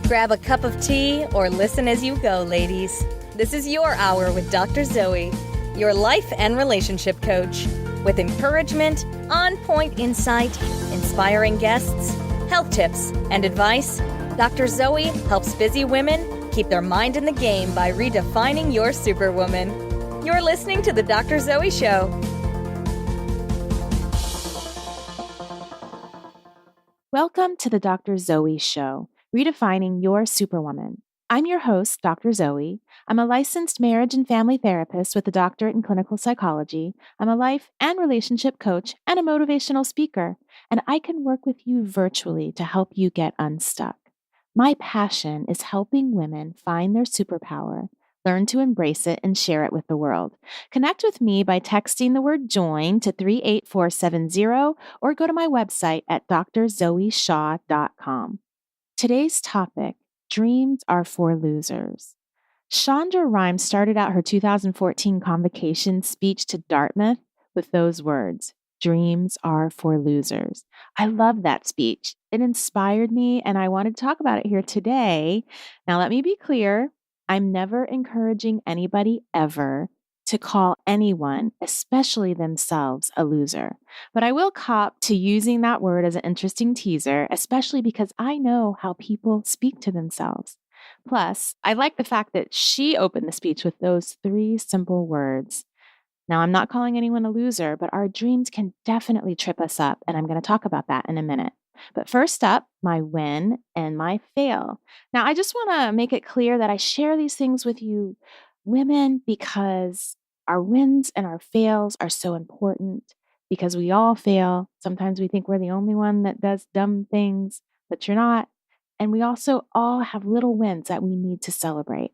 Grab a cup of tea or listen as you go, ladies. This is your hour with Dr. Zoe, your life and relationship coach. With encouragement, on-point insight, inspiring guests, health tips, and advice, Dr. Zoe helps busy women keep their mind in the game by redefining your superwoman. You're listening to The Dr. Zoe Show. Welcome to The Dr. Zoe Show, redefining your superwoman. I'm your host, Dr. Zoe. I'm a licensed marriage and family therapist with a doctorate in clinical psychology. I'm a life and relationship coach and a motivational speaker, and I can work with you virtually to help you get unstuck. My passion is helping women find their superpower, learn to embrace it, and share it with the world. Connect with me by texting the word JOIN to 38470 or go to my website at drzoeshaw.com. Today's topic, dreams are for losers. Shondra Rhymes started out her 2014 Convocation Speech to Dartmouth with those words, dreams are for losers. I love that speech. It inspired me, and I wanted to talk about it here today. Now, let me be clear. I'm never encouraging anybody ever to call anyone, especially themselves, a loser. But I will cop to using that word as an interesting teaser, especially because I know how people speak to themselves. Plus, I like the fact that she opened the speech with those 3 simple words. Now, I'm not calling anyone a loser, but our dreams can definitely trip us up, and I'm going to talk about that in a minute. But first up, my win and my fail. Now, I just want to make it clear that I share these things with you women because our wins and our fails are so important because we all fail. Sometimes we think we're the only one that does dumb things, but you're not. And we also all have little wins that we need to celebrate.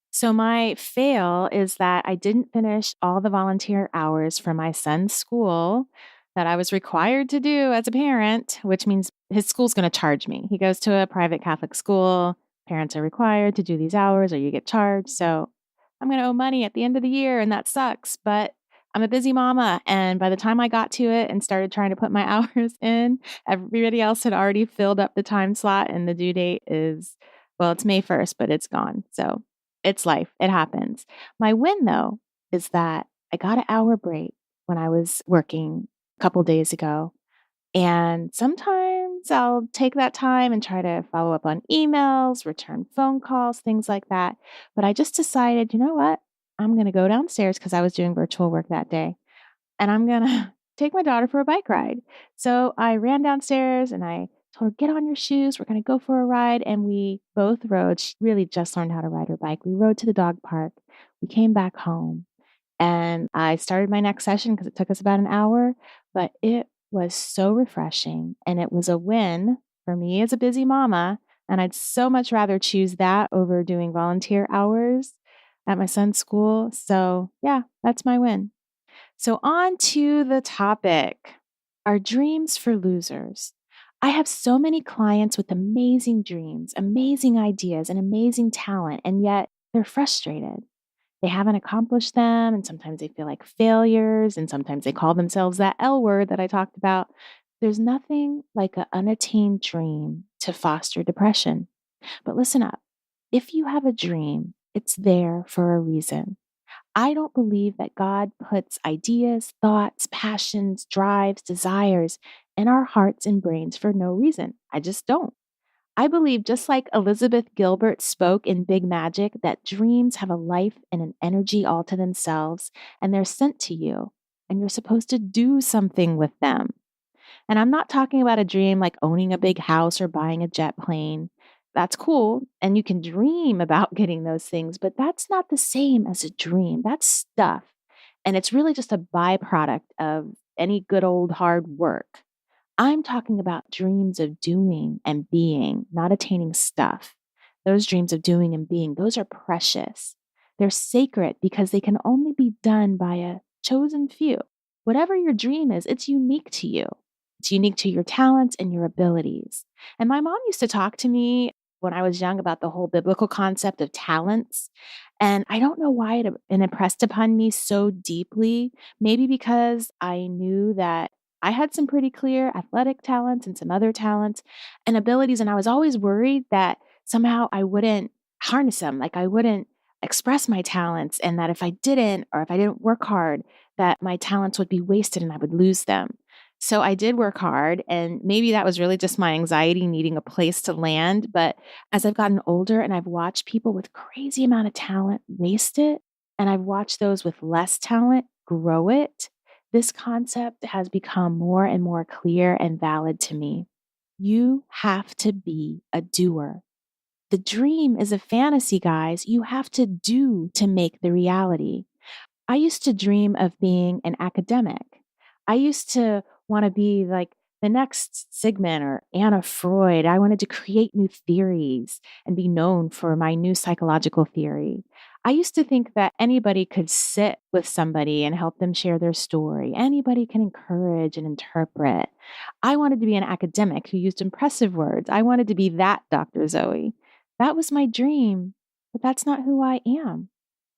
So my fail is that I didn't finish all the volunteer hours for my son's school that I was required to do as a parent, which means his school's going to charge me. He goes to a private Catholic school. Parents are required to do these hours or you get charged. So I'm going to owe money at the end of the year, and that sucks. But I'm a busy mama, and by the time I got to it and started trying to put my hours in, everybody else had already filled up the time slot, and the due date is, well, it's May 1st, but it's gone. So it's life. It happens. My win, though, is that I got an hour break when I was working a couple days ago. And sometimes I'll take that time and try to follow up on emails, return phone calls, things like that. But I just decided, you know what? I'm going to go downstairs because I was doing virtual work that day. And I'm going to take my daughter for a bike ride. So I ran downstairs and I told her, get on your shoes. We're going to go for a ride. And we both rode. She really just learned how to ride her bike. We rode to the dog park. We came back home. And I started my next session because it took us about an hour. But it was so refreshing. And it was a win for me as a busy mama. And I'd so much rather choose that over doing volunteer hours at my son's school. So yeah, that's my win. So on to the topic, are dreams for losers? I have so many clients with amazing dreams, amazing ideas, and amazing talent, and yet they're frustrated. They haven't accomplished them, and sometimes they feel like failures, and sometimes they call themselves that L word that I talked about. There's nothing like an unattained dream to foster depression. But listen up. If you have a dream, it's there for a reason. I don't believe that God puts ideas, thoughts, passions, drives, desires in our hearts and brains for no reason. I just don't. I believe, just like Elizabeth Gilbert spoke in Big Magic, that dreams have a life and an energy all to themselves, and they're sent to you, and you're supposed to do something with them. And I'm not talking about a dream like owning a big house or buying a jet plane. That's cool, and you can dream about getting those things, but that's not the same as a dream. That's stuff, and it's really just a byproduct of any good old hard work. I'm talking about dreams of doing and being, not attaining stuff. Those dreams of doing and being, those are precious. They're sacred because they can only be done by a chosen few. Whatever your dream is, it's unique to you. It's unique to your talents and your abilities. And my mom used to talk to me when I was young about the whole biblical concept of talents. And I don't know why it impressed upon me so deeply. Maybe because I knew that I had some pretty clear athletic talents and some other talents and abilities. And I was always worried that somehow I wouldn't harness them, like I wouldn't express my talents, and that if I didn't, or if I didn't work hard, that my talents would be wasted and I would lose them. So I did work hard, and maybe that was really just my anxiety needing a place to land. But as I've gotten older and I've watched people with crazy amount of talent waste it, and I've watched those with less talent grow it, this concept has become more and more clear and valid to me. You have to be a doer. The dream is a fantasy, guys. You have to do to make the reality. I used to dream of being an academic. I used to want to be like the next Sigmund or Anna Freud. I wanted to create new theories and be known for my new psychological theory. I used to think that anybody could sit with somebody and help them share their story. Anybody can encourage and interpret. I wanted to be an academic who used impressive words. I wanted to be that Dr. Zoe. That was my dream, but that's not who I am.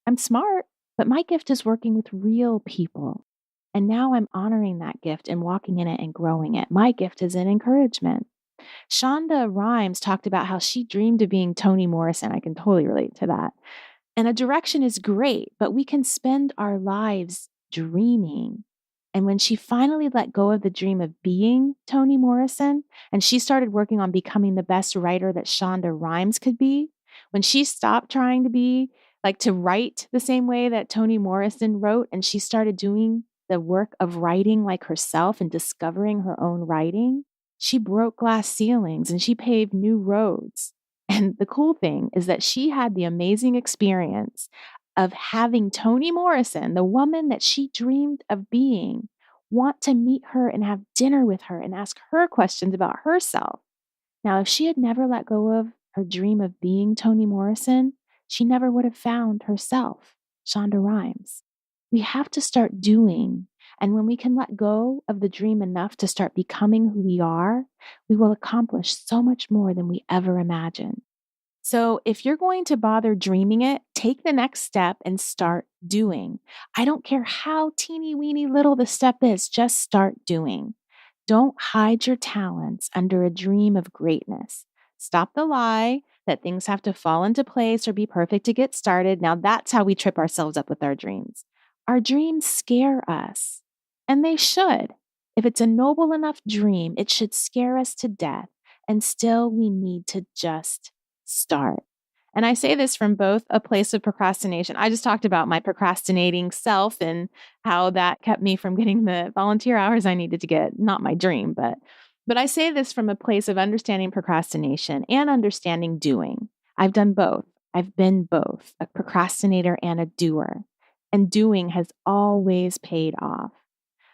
I'm smart, but my gift is working with real people. And now I'm honoring that gift and walking in it and growing it. My gift is in encouragement. Shondra Rhymes talked about how she dreamed of being Toni Morrison. I can totally relate to that. And a direction is great, but we can spend our lives dreaming. And when she finally let go of the dream of being Toni Morrison, and she started working on becoming the best writer that Shondra Rhymes could be, when she stopped trying to be like to write the same way that Toni Morrison wrote, and she started doing the work of writing like herself and discovering her own writing, she broke glass ceilings and she paved new roads. And the cool thing is that she had the amazing experience of having Toni Morrison, the woman that she dreamed of being, want to meet her and have dinner with her and ask her questions about herself. Now, if she had never let go of her dream of being Toni Morrison, she never would have found herself, Shondra Rhimes. We have to start doing. And when we can let go of the dream enough to start becoming who we are, we will accomplish so much more than we ever imagined. So if you're going to bother dreaming it, take the next step and start doing. I don't care how teeny weeny little the step is, just start doing. Don't hide your talents under a dream of greatness. Stop the lie that things have to fall into place or be perfect to get started. Now that's how we trip ourselves up with our dreams. Our dreams scare us, and they should. If it's a noble enough dream, it should scare us to death, and still we need to just start. And I say this from both a place of procrastination. I just talked about my procrastinating self and how that kept me from getting the volunteer hours I needed to get. Not my dream, but I say this from a place of understanding procrastination and understanding doing. I've done both. I've been both a procrastinator and a doer. And doing has always paid off.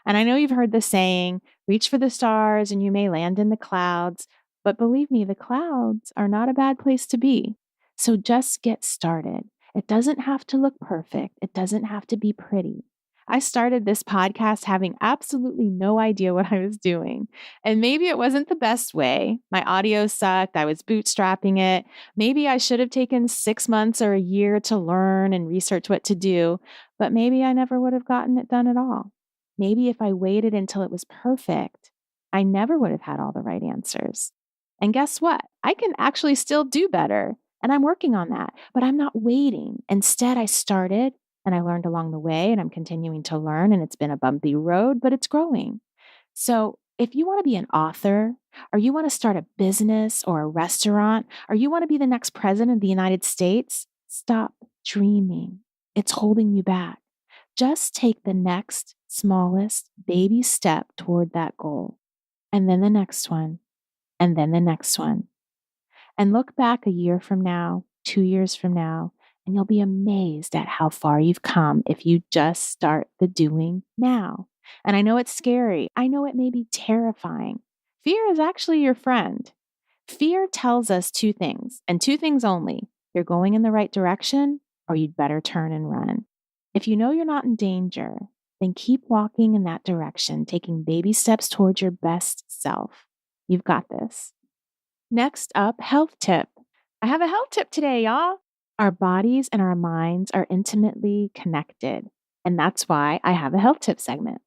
And I know you've heard the saying, reach for the stars and you may land in the clouds. But believe me, the clouds are not a bad place to be. So just get started. It doesn't have to look perfect. It doesn't have to be pretty. I started this podcast having absolutely no idea what I was doing. And maybe it wasn't the best way. My audio sucked. I was bootstrapping it. Maybe I should have taken 6 months or a year to learn and research what to do. But maybe I never would have gotten it done at all. Maybe if I waited until it was perfect, I never would have had all the right answers. And guess what? I can actually still do better. And I'm working on that, but I'm not waiting. Instead, I started and I learned along the way, and I'm continuing to learn, and it's been a bumpy road, but it's growing. So if you want to be an author, or you want to start a business or a restaurant, or you want to be the next president of the United States, stop dreaming. It's holding you back. Just take the next smallest baby step toward that goal, and then the next one, and then the next one. And look back a year from now, 2 years from now, and you'll be amazed at how far you've come if you just start the doing now. And I know it's scary. I know it may be terrifying. Fear is actually your friend. Fear tells us two things, and two things only. You're going in the right direction, or you'd better turn and run. If you know you're not in danger, then keep walking in that direction, taking baby steps towards your best self. You've got this. Next up, health tip. I have a health tip today, y'all. Our bodies and our minds are intimately connected, and that's why I have a health tip segment.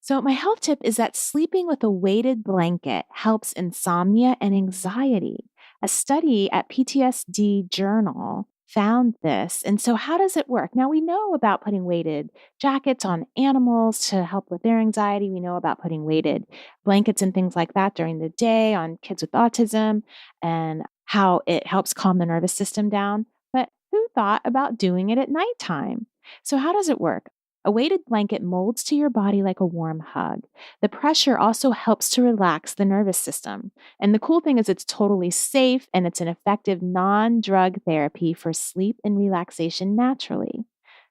So my health tip is that sleeping with a weighted blanket helps insomnia and anxiety. A study at PTSD Journal found this. And so, how does it work? Now, we know about putting weighted jackets on animals to help with their anxiety. We know about putting weighted blankets and things like that during the day on kids with autism and how it helps calm the nervous system down. But who thought about doing it at nighttime? So, how does it work? A weighted blanket molds to your body like a warm hug. The pressure also helps to relax the nervous system. And the cool thing is it's totally safe and it's an effective non-drug therapy for sleep and relaxation naturally.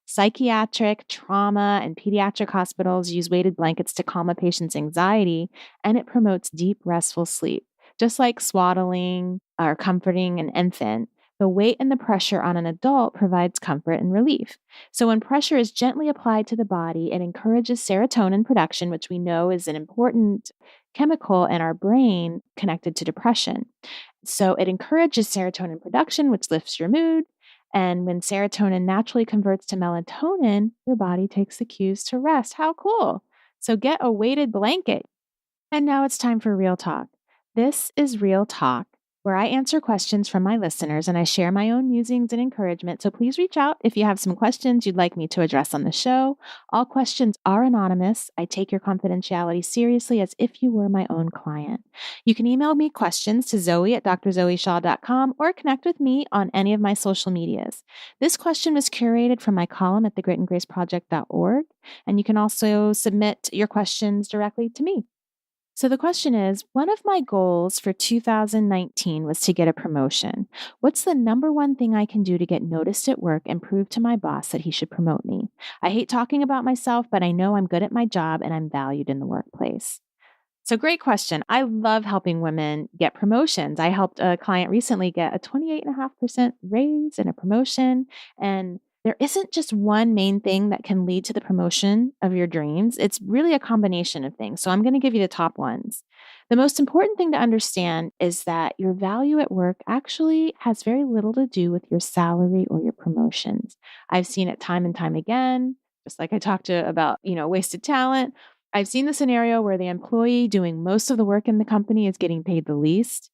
Psychiatric, trauma, and pediatric hospitals use weighted blankets to calm a patient's anxiety, and it promotes deep, restful sleep. Just like swaddling or comforting an infant, the weight and the pressure on an adult provides comfort and relief. So, when pressure is gently applied to the body, it encourages serotonin production, which we know is an important chemical in our brain connected to depression. So, it encourages serotonin production, which lifts your mood. And when serotonin naturally converts to melatonin, your body takes the cues to rest. How cool! So, get a weighted blanket. And now it's time for Real Talk. This is Real Talk, where I answer questions from my listeners and I share my own musings and encouragement. So please reach out if you have some questions you'd like me to address on the show. All questions are anonymous. I take your confidentiality seriously as if you were my own client. You can email me questions to zoe@drzoeshaw.com or connect with me on any of my social medias. This question was curated from my column at thegritandgraceproject.org, and you can also submit your questions directly to me. So the question is, one of my goals for 2019 was to get a promotion. What's the number one thing I can do to get noticed at work and prove to my boss that he should promote me? I hate talking about myself, but I know I'm good at my job and I'm valued in the workplace. So great question. I love helping women get promotions. I helped a client recently get a 28.5% raise and a promotion. And there isn't just one main thing that can lead to the promotion of your dreams. It's really a combination of things. So I'm going to give you the top ones. The most important thing to understand is that your value at work actually has very little to do with your salary or your promotions. I've seen it time and time again, just like I talked to about, wasted talent. I've seen the scenario where the employee doing most of the work in the company is getting paid the least.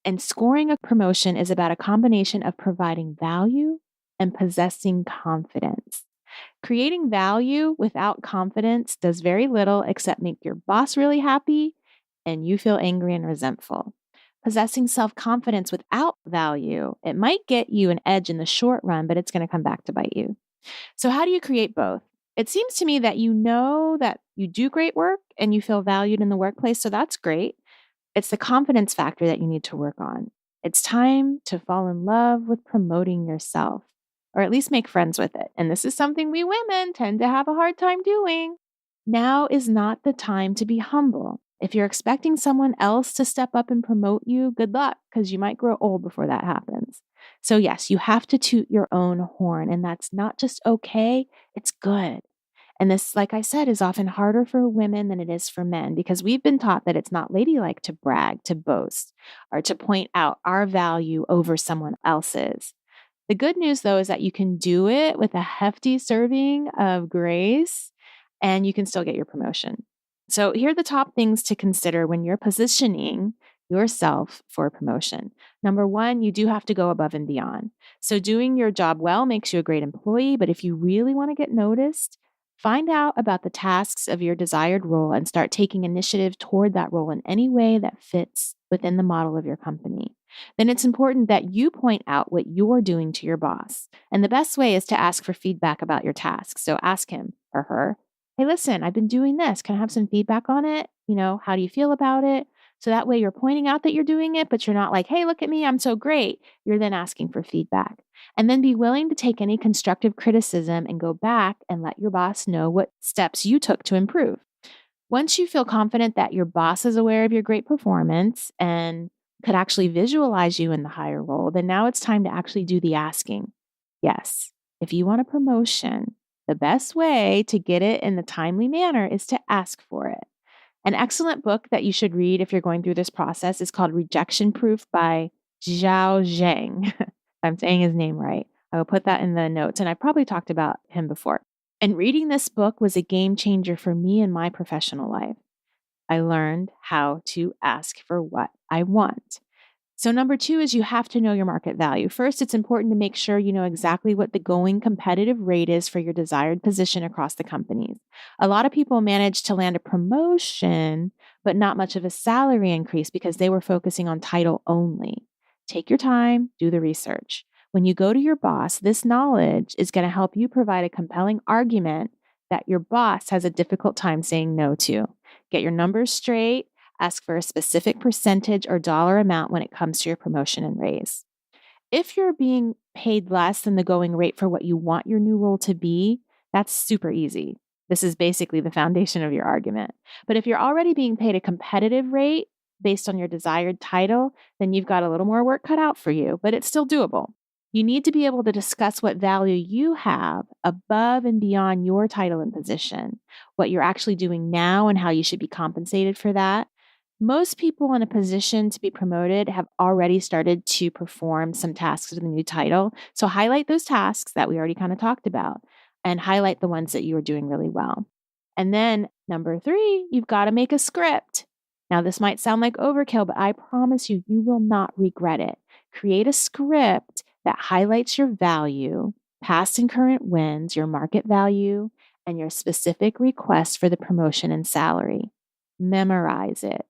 And scoring a promotion is about a combination of providing value and possessing confidence. Creating value without confidence does very little except make your boss really happy and you feel angry and resentful. Possessing self-confidence without value, it might get you an edge in the short run, but it's going to come back to bite you. So how do you create both? It seems to me that you know that you do great work and you feel valued in the workplace, so that's great. It's the confidence factor that you need to work on. It's time to fall in love with promoting yourself, or at least make friends with it. And this is something we women tend to have a hard time doing. Now is not the time to be humble. If you're expecting someone else to step up and promote you, good luck, because you might grow old before that happens. So yes, you have to toot your own horn, and that's not just okay, it's good. And this, like I said, is often harder for women than it is for men because we've been taught that it's not ladylike to brag, to boast, or to point out our value over someone else's. The good news, though, is that you can do it with a hefty serving of grace and you can still get your promotion. So here are the top things to consider when you're positioning yourself for a promotion. Number one, you do have to go above and beyond. So doing your job well makes you a great employee, but if you really want to get noticed, find out about the tasks of your desired role and start taking initiative toward that role in any way that fits within the model of your company. Then it's important that you point out what you're doing to your boss. And the best way is to ask for feedback about your tasks. So ask him or her, hey, listen, I've been doing this. Can I have some feedback on it? How do you feel about it? So that way you're pointing out that you're doing it, but you're not like, hey, look at me, I'm so great. You're then asking for feedback. And then be willing to take any constructive criticism and go back and let your boss know what steps you took to improve. Once you feel confident that your boss is aware of your great performance and could actually visualize you in the higher role, then now it's time to actually do the asking. Yes, if you want a promotion, the best way to get it in the timely manner is to ask for it. An excellent book that you should read if you're going through this process is called Rejection Proof by Zhao Zhang. I'm saying his name right. I will put that in the notes, and I probably talked about him before. And reading this book was a game changer for me in my professional life. I learned how to ask for what I want. So number 2 is you have to know your market value. First, it's important to make sure you know exactly what the going competitive rate is for your desired position across the companies. A lot of people manage to land a promotion, but not much of a salary increase because they were focusing on title only. Take your time, do the research. When you go to your boss, this knowledge is going to help you provide a compelling argument that your boss has a difficult time saying no to. Get your numbers straight. Ask for a specific percentage or dollar amount when it comes to your promotion and raise. If you're being paid less than the going rate for what you want your new role to be, that's super easy. This is basically the foundation of your argument. But if you're already being paid a competitive rate based on your desired title, then you've got a little more work cut out for you, but it's still doable. You need to be able to discuss what value you have above and beyond your title and position, what you're actually doing now and how you should be compensated for that. Most people in a position to be promoted have already started to perform some tasks with a new title. So highlight those tasks that we already kind of talked about and highlight the ones that you are doing really well. And then number 3, you've got to make a script. Now, this might sound like overkill, but I promise you, you will not regret it. Create a script that highlights your value, past and current wins, your market value, and your specific requests for the promotion and salary. Memorize it.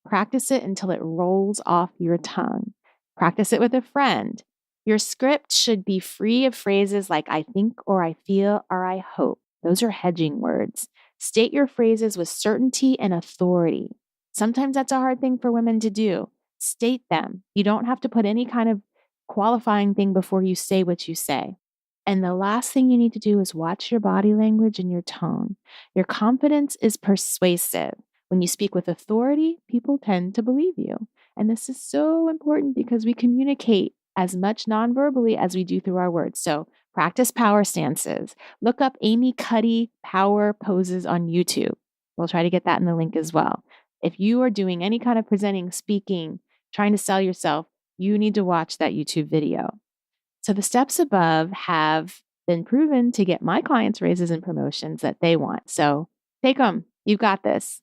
Practice it until it rolls off your tongue. Practice it with a friend. Your script should be free of phrases like I think or I feel or I hope. Those are hedging words. State your phrases with certainty and authority. Sometimes that's a hard thing for women to do. State them. You don't have to put any kind of qualifying thing before you say what you say. And the last thing you need to do is watch your body language and your tone. Your confidence is persuasive. When you speak with authority, people tend to believe you. And this is so important because we communicate as much non-verbally as we do through our words. So practice power stances. Look up Amy Cuddy power poses on YouTube. We'll try to get that in the link as well. If you are doing any kind of presenting, speaking, trying to sell yourself, you need to watch that YouTube video. So the steps above have been proven to get my clients raises and promotions that they want. So take them. You've got this.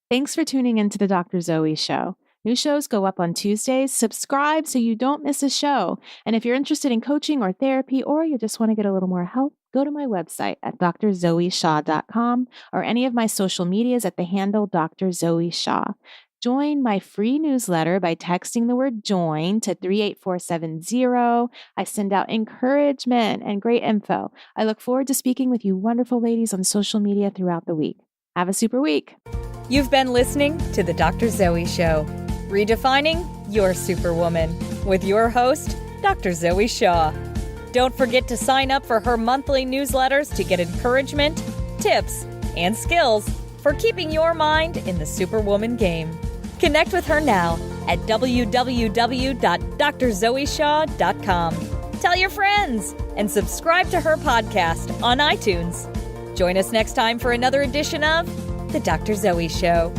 Thanks for tuning into the Dr. Zoe Show. New shows go up on Tuesdays. Subscribe so you don't miss a show. And if you're interested in coaching or therapy, or you just want to get a little more help, go to my website at drzoeshaw.com or any of my social medias at the handle Dr. Zoe Shaw. Join my free newsletter by texting the word join to 38470. I send out encouragement and great info. I look forward to speaking with you wonderful ladies on social media throughout the week. Have a super week. You've been listening to The Dr. Zoe Show, redefining your superwoman, with your host, Dr. Zoe Shaw. Don't forget to sign up for her monthly newsletters to get encouragement, tips, and skills for keeping your mind in the superwoman game. Connect with her now at www.drzoeshaw.com. Tell your friends and subscribe to her podcast on iTunes. Join us next time for another edition of The Dr. Zoe Show.